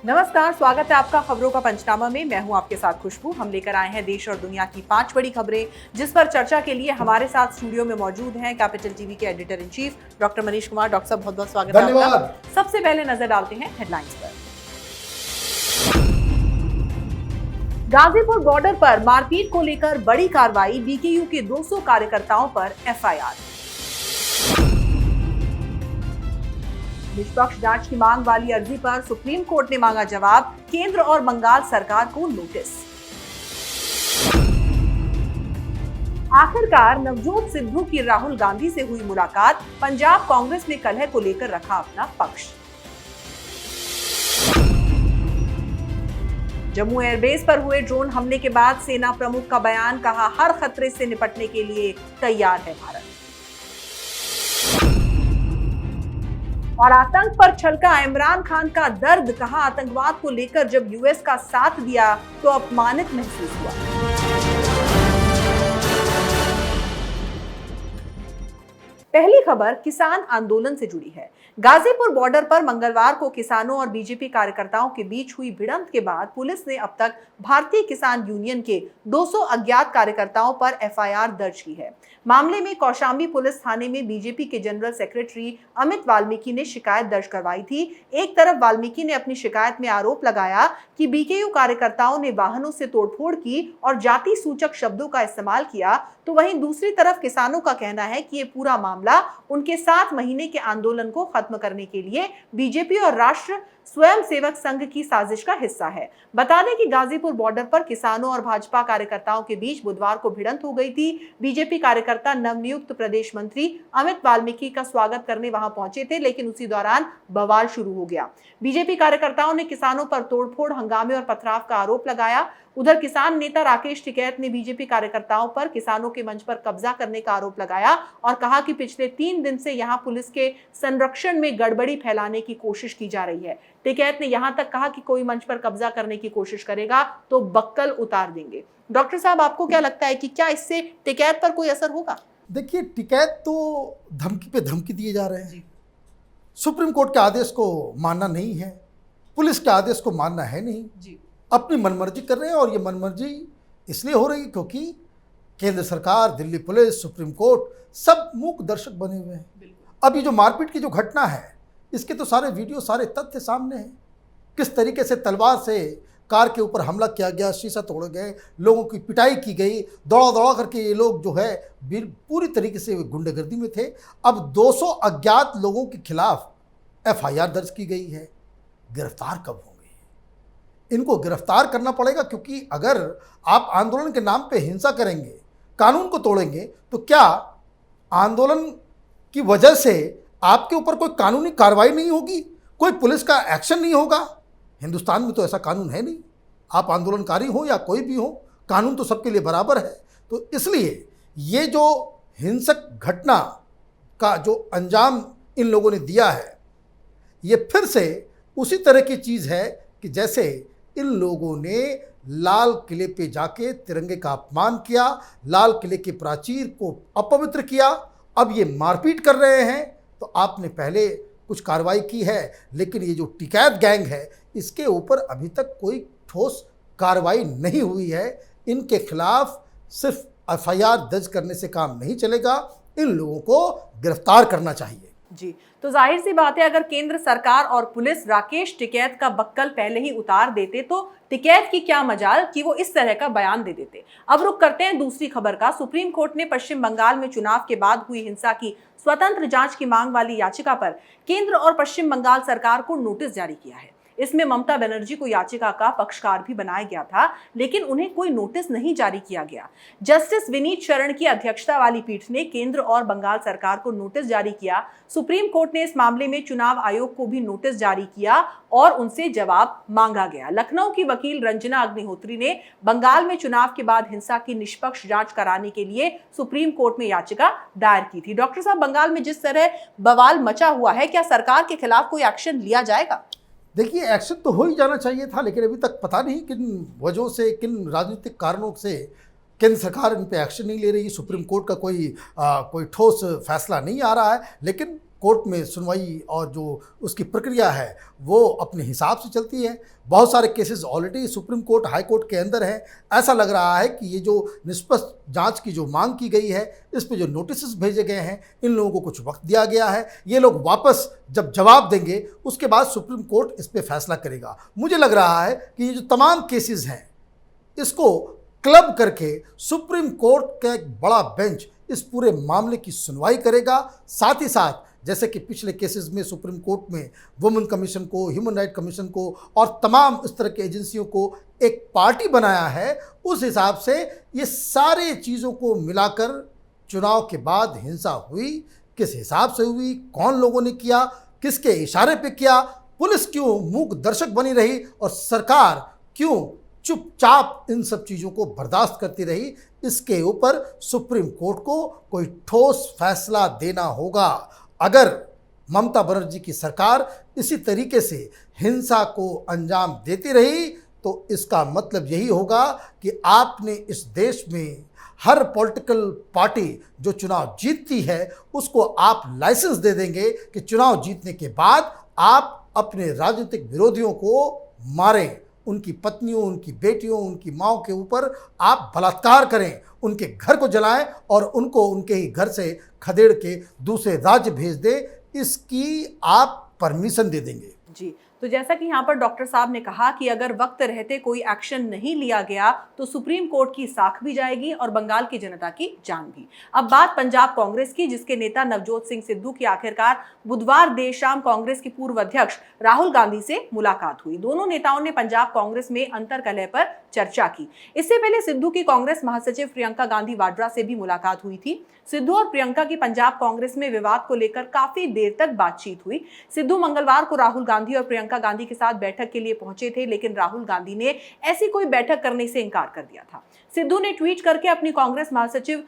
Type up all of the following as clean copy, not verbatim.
नमस्कार, स्वागत है आपका खबरों का पंचनामा में। मैं हूं आपके साथ खुशबू। हम लेकर आए हैं देश और दुनिया की 5 बड़ी खबरें, जिस पर चर्चा के लिए हमारे साथ स्टूडियो में मौजूद हैं कैपिटल टीवी के editor in chief doctor Manish Kumar. Doctor साहब, बहुत बहुत स्वागत है आपका। सबसे पहले नजर डालते हैं हेडलाइंस पर। गाजीपुर बॉर्डर पर मारपीट को लेकर बड़ी कार्रवाई, बीकेयू के 200 कार्यकर्ताओं पर एफआईआर। निष्पक्ष जांच की मांग वाली अर्जी पर सुप्रीम कोर्ट ने मांगा जवाब, केंद्र और बंगाल सरकार को नोटिस। आखिरकार नवजोत सिद्धू की राहुल गांधी से हुई मुलाकात, पंजाब कांग्रेस ने कलह को लेकर रखा अपना पक्ष। जम्मू एयरबेस पर हुए ड्रोन हमले के बाद सेना प्रमुख का बयान, कहा हर खतरे से निपटने के लिए तैयार है भारत। और आतंक पर छलका इमरान खान का दर्द, कहा आतंकवाद को लेकर जब यूएस का साथ दिया तो अपमानित महसूस हुआ। पहली खबर किसान आंदोलन से जुड़ी है। गाजीपुर बॉर्डर पर मंगलवार को किसानों और बीजेपी कार्यकर्ताओं के बीच हुई भिड़ंत के बाद पुलिस ने अब तक भारतीय किसान यूनियन के 200 अज्ञात कार्यकर्ताओं पर एफआईआर दर्ज की है। मामले में कौशाम्बी पुलिस थाने में बीजेपी के जनरल सेक्रेटरी अमित वाल्मीकि ने शिकायत दर्ज करवाई थी। एक तरफ वाल्मीकि ने अपनी शिकायत में आरोप लगाया कि बीकेयू कार्यकर्ताओं ने वाहनों से तोड़फोड़ की और जाति सूचक शब्दों का इस्तेमाल किया, तो वहीं दूसरी तरफ किसानों का कहना है कि ये पूरा मामला उनके 7 महीने के आंदोलन को खत्म करने के लिए बीजेपी और राष्ट्र स्वयं सेवक संघ की साजिश का हिस्सा है। बता दें कि गाजीपुर बॉर्डर पर किसानों और भाजपा कार्यकर्ताओं के बीच बुधवार को भिड़ंत हो गई थी। बीजेपी कार्यकर्ता नवनियुक्त प्रदेश मंत्री अमित वाल्मीकि का स्वागत करने वहां पहुंचे थे, लेकिन उसी दौरान बवाल शुरू हो गया। बीजेपी कार्यकर्ताओं ने किसानों पर तोड़फोड़, हंगामे और पथराव का आरोप लगाया। उधर किसान नेता राकेश टिकैत ने बीजेपी कार्यकर्ताओं पर किसानों के मंच पर कब्जा करने का आरोप लगाया और कहा कि पिछले 3 दिन से यहां पुलिस के संरक्षण में गड़बड़ी फैलाने की कोशिश की जा रही है। टिकैत ने यहां तक कहा कि कोई मंच पर कब्जा करने की कोशिश करेगा तो बक्कल उतार देंगे। डॉक्टर साहब, आपको क्या लगता है कि क्या इससे टिकैत पर कोई असर होगा? देखिए, टिकैत तो धमकी पे धमकी दिए जा रहे हैं। सुप्रीम कोर्ट के आदेश को मानना नहीं है, पुलिस के आदेश को मानना है नहीं जी। अपनी मनमर्जी कर रहे हैं और ये मनमर्जी इसलिए हो रही है क्योंकि केंद्र सरकार, दिल्ली पुलिस, सुप्रीम कोर्ट सब मूक दर्शक बने हुए हैं। अब ये जो मारपीट की जो घटना है, इसके तो सारे वीडियो, सारे तथ्य सामने हैं। किस तरीके से तलवार से कार के ऊपर हमला किया गया, शीशा तोड़े गए, लोगों की पिटाई की गई, दौड़ा दौड़ा करके ये लोग जो है पूरी तरीके से गुंडागर्दी में थे। अब 200 अज्ञात लोगों के खिलाफ एफआईआर दर्ज की गई है। गिरफ्तार कब होंगे? इनको गिरफ्तार करना पड़ेगा, क्योंकि अगर आप आंदोलन के नाम पे हिंसा करेंगे, कानून को तोड़ेंगे, तो क्या आंदोलन की वजह से आपके ऊपर कोई कानूनी कार्रवाई नहीं होगी, कोई पुलिस का एक्शन नहीं होगा? हिंदुस्तान में तो ऐसा कानून है नहीं। आप आंदोलनकारी हो या कोई भी हो, कानून तो सबके लिए बराबर है। तो इसलिए ये जो हिंसक घटना का जो अंजाम इन लोगों ने दिया है, ये फिर से उसी तरह की चीज़ है कि जैसे इन लोगों ने लाल किले पे जाके तिरंगे का अपमान किया, लाल किले के प्राचीर को अपवित्र किया, अब ये मारपीट कर रहे हैं। तो आपने पहले कुछ कार्रवाई की है, लेकिन ये जो टिकैत गैंग है, इसके ऊपर अभी तक कोई ठोस कार्रवाई नहीं हुई है। इनके खिलाफ सिर्फ एफआईआर दर्ज करने से काम नहीं चलेगा, इन लोगों को गिरफ्तार करना चाहिए जी। तो जाहिर सी बात है, अगर केंद्र सरकार और पुलिस राकेश टिकैत का बक्कल पहले ही उतार देते तो टिकैत की क्या मजाल कि वो इस तरह का बयान दे देते। अब रुक करते हैं दूसरी खबर का। सुप्रीम कोर्ट ने पश्चिम बंगाल में चुनाव के बाद हुई हिंसा की स्वतंत्र जांच की मांग वाली याचिका पर केंद्र और पश्चिम बंगाल सरकार को नोटिस जारी किया है। इसमें ममता बनर्जी को याचिका का पक्षकार भी बनाया गया था, लेकिन उन्हें कोई नोटिस नहीं जारी किया गया। जस्टिस विनीत शरण की अध्यक्षता वाली पीठ ने केंद्र और बंगाल सरकार को नोटिस जारी किया। सुप्रीम कोर्ट ने इस मामले में चुनाव आयोग को भी नोटिस जारी किया और उनसे जवाब मांगा गया। लखनऊ की वकील रंजना अग्निहोत्री ने बंगाल में चुनाव के बाद हिंसा की निष्पक्ष जांच कराने के लिए सुप्रीम कोर्ट में याचिका दायर की थी। डॉक्टर साहब, बंगाल में जिस तरह बवाल मचा हुआ है, क्या सरकार के खिलाफ कोई एक्शन लिया जाएगा? देखिए, एक्शन तो हो ही जाना चाहिए था, लेकिन अभी तक पता नहीं किन वजहों से, किन राजनीतिक कारणों से केंद्र सरकार इन पे एक्शन नहीं ले रही। सुप्रीम कोर्ट का कोई ठोस फैसला नहीं आ रहा है। लेकिन कोर्ट में सुनवाई और जो उसकी प्रक्रिया है वो अपने हिसाब से चलती है। बहुत सारे cases already supreme court, high court के अंदर हैं। ऐसा लग रहा है कि ये जो निष्पक्ष जांच की जो मांग की गई है, इस पे जो नोटिस भेजे गए हैं, इन लोगों को कुछ वक्त दिया गया है। ये लोग वापस जब जवाब देंगे उसके बाद सुप्रीम कोर्ट इस पर फैसला करेगा। मुझे लग रहा है कि ये जो तमाम केसेस हैं इसको क्लब करके सुप्रीम कोर्ट का एक बड़ा बेंच इस पूरे मामले की सुनवाई करेगा। साथ ही साथ जैसे कि पिछले केसेस में सुप्रीम कोर्ट में वुमेन कमीशन को, ह्यूमन राइट कमीशन को और तमाम इस तरह की एजेंसियों को एक पार्टी बनाया है, उस हिसाब से ये सारे चीज़ों को मिलाकर चुनाव के बाद हिंसा हुई, किस हिसाब से हुई, कौन लोगों ने किया, किसके इशारे पे किया, पुलिस क्यों मूक दर्शक बनी रही और सरकार क्यों चुपचाप इन सब चीज़ों को बर्दाश्त करती रही, इसके ऊपर सुप्रीम कोर्ट को कोई ठोस फैसला देना होगा। अगर ममता बनर्जी की सरकार इसी तरीके से हिंसा को अंजाम देती रही तो इसका मतलब यही होगा कि आपने इस देश में हर पॉलिटिकल पार्टी जो चुनाव जीतती है उसको आप लाइसेंस दे देंगे कि चुनाव जीतने के बाद आप अपने राजनीतिक विरोधियों को मारें, उनकी पत्नियों, उनकी बेटियों, उनकी माँओं के ऊपर आप बलात्कार करें, उनके घर को जलाएं और उनको उनके ही घर से खदेड़ के दूसरे राज्य भेज दें। इसकी आप परमिशन दे देंगे। जी, तो जैसा कि यहाँ पर डॉक्टर साहब ने कहा कि अगर वक्त रहते कोई एक्शन नहीं लिया गया तो सुप्रीम कोर्ट की साख भी जाएगी और बंगाल की जनता की जान भी। अब बात पंजाब कांग्रेस की, जिसके नेता नवजोत सिंह सिद्धू की आखिरकार बुधवार देर शाम कांग्रेस की पूर्व अध्यक्ष राहुल गांधी से मुलाकात हुई। दोनों नेताओं ने पंजाब कांग्रेस में अंतर्कलह पर चर्चा की। इससे पहले सिद्धू की कांग्रेस महासचिव प्रियंका गांधी वाड्रा से भी मुलाकात हुई थी। सिद्धू और प्रियंका की पंजाब कांग्रेस में विवाद को लेकर काफी देर तक बातचीत हुई। सिद्धू मंगलवार को राहुल गांधी और प्रियंका गांधी के साथ बैठक के लिए पहुंचे थे, लेकिन राहुल गांधी ने ऐसी कोई बैठक करने से इनकार कर दिया था। सिद्धू ने ट्वीट करके अपनी कांग्रेस महासचिव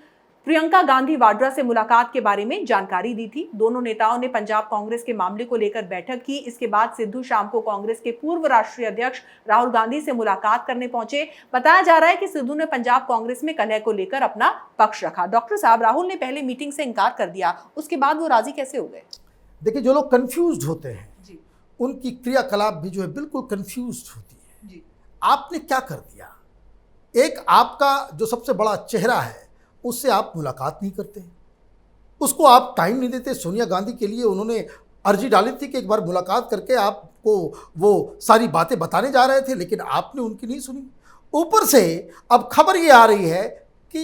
प्रियंका गांधी वाड्रा से मुलाकात के बारे में जानकारी दी थी। दोनों नेताओं ने पंजाब कांग्रेस के मामले को लेकर बैठक की। इसके बाद सिद्धू शाम को कांग्रेस के पूर्व राष्ट्रीय अध्यक्ष राहुल गांधी से मुलाकात करने पहुंचे। बताया जा रहा है कि सिद्धू ने पंजाब कांग्रेस में कलह को लेकर अपना पक्ष रखा। डॉक्टर साहब, राहुल ने पहले मीटिंग से इनकार कर दिया, उसके बाद वो राजी कैसे हो गए? देखिए, जो लोग कंफ्यूज होते हैं जी, उनकी क्रियाकलाप भी जो है बिल्कुल कंफ्यूज होती है जी। आपने क्या कर दिया? एक आपका जो सबसे बड़ा चेहरा है उससे आप मुलाकात नहीं करते, उसको आप टाइम नहीं देते। सोनिया गांधी के लिए उन्होंने अर्जी डाली थी कि एक बार मुलाकात करके आपको वो सारी बातें बताने जा रहे थे, लेकिन आपने उनकी नहीं सुनी। ऊपर से अब खबर ये आ रही है कि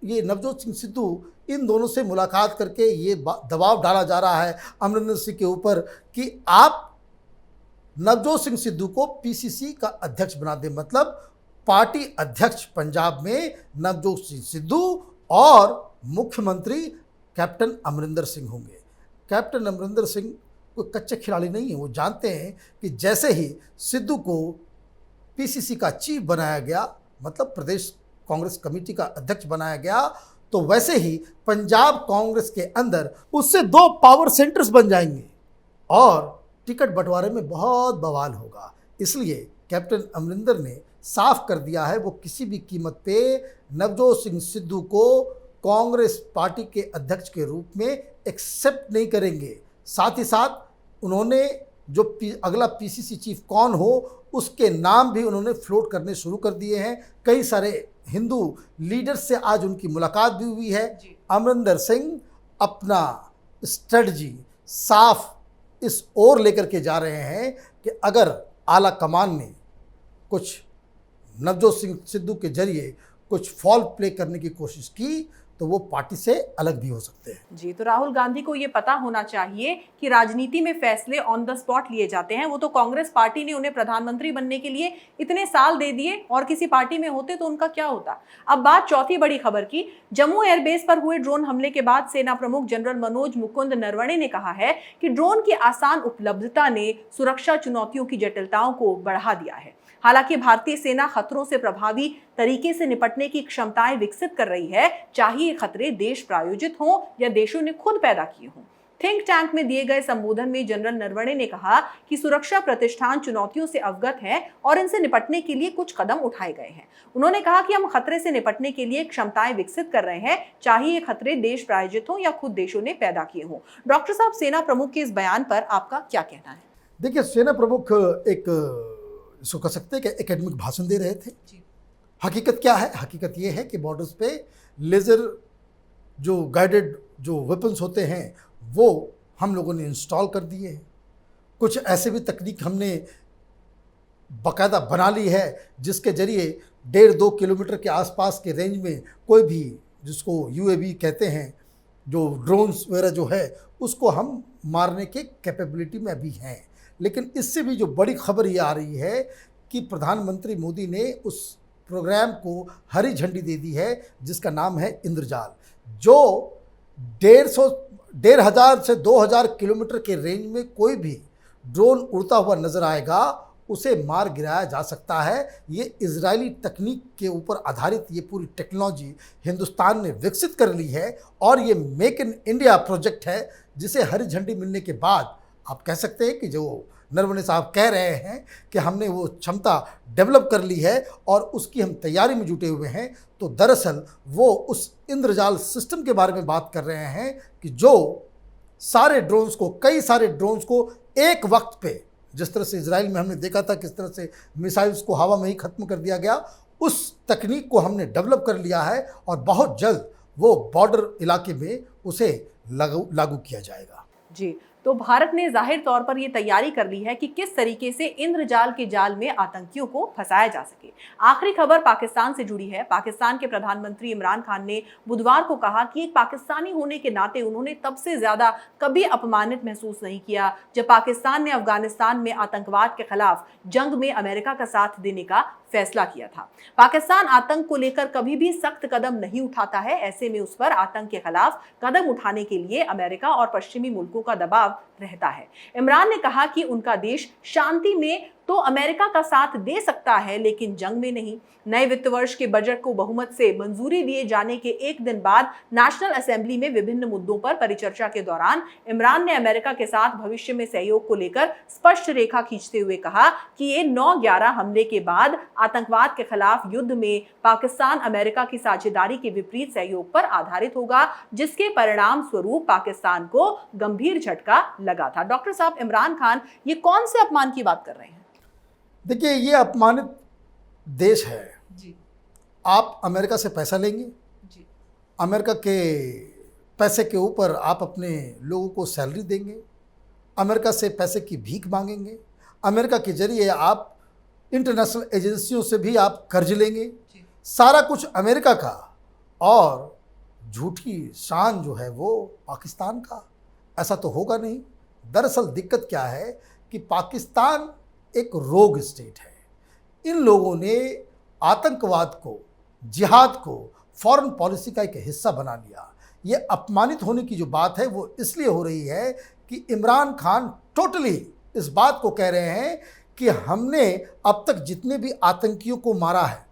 ये नवजोत सिंह सिद्धू इन दोनों से मुलाकात करके ये दबाव डाला जा रहा है अमरिंदर सिंह के ऊपर कि आप नवजोत सिंह सिद्धू को पीसीसी का अध्यक्ष बना दें। मतलब पार्टी अध्यक्ष पंजाब में नवजोत सिंह सिद्धू और मुख्यमंत्री कैप्टन अमरिंदर सिंह होंगे। कैप्टन अमरिंदर सिंह कोई कच्चे खिलाड़ी नहीं है। वो जानते हैं कि जैसे ही सिद्धू को पीसीसी का चीफ बनाया गया, मतलब प्रदेश कांग्रेस कमेटी का अध्यक्ष बनाया गया, तो वैसे ही पंजाब कांग्रेस के अंदर उससे 2 पावर सेंटर्स बन जाएंगे और टिकट बंटवारे में बहुत बवाल होगा। इसलिए कैप्टन अमरिंदर ने साफ कर दिया है वो किसी भी कीमत पे नवजोत सिंह सिद्धू को कांग्रेस पार्टी के अध्यक्ष के रूप में एक्सेप्ट नहीं करेंगे। साथ ही साथ उन्होंने जो अगला पीसीसी चीफ कौन हो उसके नाम भी उन्होंने फ्लोट करने शुरू कर दिए हैं। कई सारे हिंदू लीडर्स से आज उनकी मुलाकात भी हुई है। अमरिंदर सिंह अपना स्ट्रेटजी साफ इस ओर लेकर के जा रहे हैं कि अगर आला कमान ने कुछ नवजोत सिंह सिद्धू के जरिए कुछ फॉल प्ले करने की कोशिश की तो वो पार्टी से अलग भी हो सकते हैं। जी, तो राहुल गांधी को ये पता होना चाहिए कि राजनीति में फैसले ऑन द स्पॉट लिए जाते हैं। वो तो कांग्रेस पार्टी ने उन्हें प्रधानमंत्री बनने के लिए इतने साल दे दिए, और किसी पार्टी में होते तो उनका क्या होता। अब बात चौथी बड़ी खबर की। जम्मू एयरबेस पर हुए ड्रोन हमले के बाद सेना प्रमुख जनरल मनोज मुकुंद नरवणे ने कहा है कि ड्रोन की आसान उपलब्धता ने सुरक्षा चुनौतियों की जटिलताओं को बढ़ा दिया है। हालांकि भारतीय सेना खतरों से प्रभावी तरीके से निपटने की क्षमताएं विकसित कर रही है, चाहे ये खतरे देश प्रायोजित हों या देशों ने खुद पैदा किए हों। थिंक टैंक में दिए गए संबोधन में जनरल नरवणे ने कहा कि सुरक्षा प्रतिष्ठान चुनौतियों से अवगत है और इनसे निपटने के लिए कुछ कदम उठाए गए हैं। उन्होंने कहा कि हम खतरे से निपटने के लिए क्षमताएं विकसित कर रहे हैं, चाहे ये खतरे देश प्रायोजित हों या खुद देशों ने पैदा किए हों। डॉक्टर साहब, सेना प्रमुख के इस बयान पर आपका क्या कहना है? देखिए, सेना प्रमुख एक इसको कह सकते हैं कि एकेडमिक भाषण दे रहे थे। हकीकत क्या है? हकीकत ये है कि बॉर्डर्स पे लेज़र जो गाइडेड जो वेपन्स होते हैं वो हम लोगों ने इंस्टॉल कर दिए हैं। कुछ ऐसे भी तकनीक हमने बाकायदा बना ली है जिसके ज़रिए 1.5-2 किलोमीटर के आसपास के रेंज में कोई भी, जिसको यूएवी कहते हैं, जो ड्रोन्स वगैरह जो है, उसको हम मारने के कैपेबिलिटी में अभी हैं। लेकिन इससे भी जो बड़ी खबर ये आ रही है कि प्रधानमंत्री मोदी ने उस प्रोग्राम को हरी झंडी दे दी है जिसका नाम है इंद्रजाल, जो 1,500 से 2,000 किलोमीटर के रेंज में कोई भी ड्रोन उड़ता हुआ नज़र आएगा उसे मार गिराया जा सकता है। ये इजरायली तकनीक के ऊपर आधारित ये पूरी टेक्नोलॉजी हिंदुस्तान ने विकसित कर ली है और ये मेक इन इंडिया प्रोजेक्ट है, जिसे हरी झंडी मिलने के बाद आप कह सकते हैं कि जो नरवणे साहब कह रहे हैं कि हमने वो क्षमता डेवलप कर ली है और उसकी हम तैयारी में जुटे हुए हैं, तो दरअसल वो उस इंद्रजाल सिस्टम के बारे में बात कर रहे हैं कि जो सारे ड्रोन्स को, कई सारे ड्रोन्स को एक वक्त पे, जिस तरह से इजराइल में हमने देखा था किस तरह से मिसाइल्स को हवा में ही ख़त्म कर दिया गया, उस तकनीक को हमने डेवलप कर लिया है और बहुत जल्द वो बॉर्डर इलाके में उसे लागू किया जाएगा। जी, तो भारत ने जाहिर तौर पर यह तैयारी कर ली है कि किस तरीके से इंद्रजाल के जाल में आतंकियों को फंसाया जा सके। आखिरी खबर पाकिस्तान से जुड़ी है। पाकिस्तान के प्रधानमंत्री इमरान खान ने बुधवार को कहा कि एक पाकिस्तानी होने के नाते उन्होंने तब से ज्यादा कभी अपमानित महसूस नहीं किया जब पाकिस्तान ने अफगानिस्तान में आतंकवाद के खिलाफ जंग में अमेरिका का साथ देने का फैसला किया था। पाकिस्तान आतंक को लेकर कभी भी सख्त कदम नहीं उठाता है। ऐसे में उस पर आतंक के खिलाफ कदम उठाने के लिए अमेरिका और पश्चिमी मुल्कों का दबाव रहता है। इमरान ने कहा कि उनका देश शांति में तो अमेरिका का साथ दे सकता है, लेकिन जंग में नहीं। नए वित्त वर्ष के बजट को बहुमत से मंजूरी दिए जाने के एक दिन बाद नेशनल असेंबली में विभिन्न मुद्दों पर परिचर्चा के दौरान इमरान ने अमेरिका के साथ भविष्य में सहयोग को लेकर स्पष्ट रेखा खींचते हुए कहा कि ये 9/11 हमले के बाद आतंकवाद के खिलाफ युद्ध में पाकिस्तान अमेरिका की साझेदारी के विपरीत सहयोग पर आधारित होगा, जिसके परिणाम स्वरूप पाकिस्तान को गंभीर झटका लगा था। डॉक्टर साहब, इमरान खान ये कौन से अपमान की बात कर रहे हैं? देखिए, ये अपमानित देश है जी। आप अमेरिका से पैसा लेंगे जी। अमेरिका के पैसे के ऊपर आप अपने लोगों को सैलरी देंगे, अमेरिका से पैसे की भीख मांगेंगे, अमेरिका के जरिए आप इंटरनेशनल एजेंसियों से भी आप कर्ज लेंगे, सारा कुछ अमेरिका का, और झूठी शान जो है वो पाकिस्तान का। ऐसा तो होगा नहीं। दरअसल दिक्कत क्या है कि पाकिस्तान एक रोग स्टेट है। इन लोगों ने आतंकवाद को, जिहाद को फॉरेन पॉलिसी का एक हिस्सा बना लिया। ये अपमानित होने की जो बात है वो इसलिए हो रही है कि इमरान खान टोटली इस बात को कह रहे हैं कि हमने अब तक जितने भी आतंकियों को मारा है,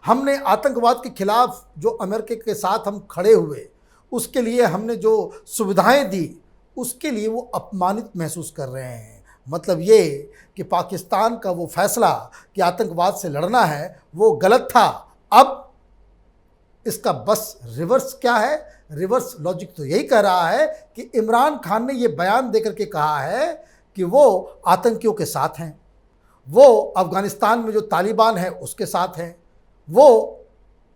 हमने आतंकवाद के खिलाफ जो अमेरिका के साथ हम खड़े हुए, उसके लिए हमने जो सुविधाएं दी, उसके लिए वो अपमानित महसूस कर रहे हैं। मतलब ये कि पाकिस्तान का वो फैसला कि आतंकवाद से लड़ना है वो गलत था। अब इसका बस रिवर्स क्या है? रिवर्स लॉजिक तो यही कह रहा है कि इमरान खान ने ये बयान देकर के कहा है कि वो आतंकियों के साथ हैं, वो अफगानिस्तान में जो तालिबान है उसके साथ हैं, वो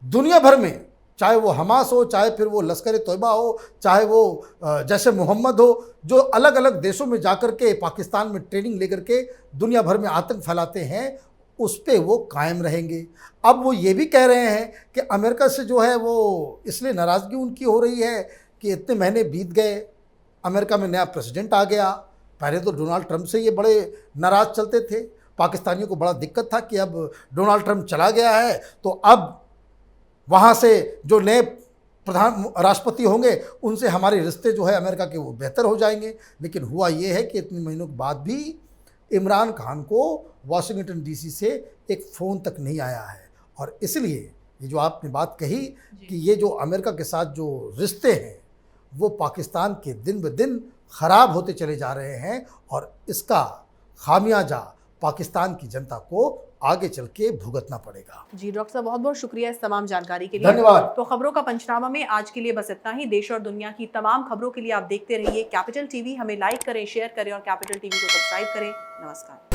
दुनिया भर में, चाहे वो हमास हो, चाहे फिर वो लश्कर तोयबा हो, चाहे वो जैसे मोहम्मद हो, जो अलग अलग देशों में जाकर के पाकिस्तान में ट्रेनिंग लेकर के दुनिया भर में आतंक फैलाते हैं, उस पे वो कायम रहेंगे। अब वो ये भी कह रहे हैं कि अमेरिका से जो है वो इसलिए नाराज़गी उनकी हो रही है कि इतने महीने बीत गए, अमेरिका में नया प्रेसिडेंट आ गया। पहले तो डोनाल्ड ट्रंप से ये बड़े नाराज़ चलते थे, पाकिस्तानियों को बड़ा दिक्कत था कि अब डोनाल्ड ट्रंप चला गया है तो अब वहाँ से जो नए प्रधान राष्ट्रपति होंगे उनसे हमारे रिश्ते जो है अमेरिका के वो बेहतर हो जाएंगे। लेकिन हुआ ये है कि इतने महीनों के बाद भी इमरान खान को वाशिंगटन डीसी से एक फ़ोन तक नहीं आया है। और इसलिए ये जो आपने बात कही कि ये जो अमेरिका के साथ जो रिश्ते हैं वो पाकिस्तान के दिन ब दिन खराब होते चले जा रहे हैं और इसका खामियाजा पाकिस्तान की जनता को आगे चल के भुगतना पड़ेगा। जी डॉक्टर साहब, बहुत बहुत शुक्रिया इस तमाम जानकारी के लिए। धन्यवाद। तो खबरों का पंचनामा में आज के लिए बस इतना ही। देश और दुनिया की तमाम खबरों के लिए आप देखते रहिए कैपिटल टीवी। हमें लाइक करें, शेयर करें और कैपिटल टीवी को सब्सक्राइब करें। नमस्कार।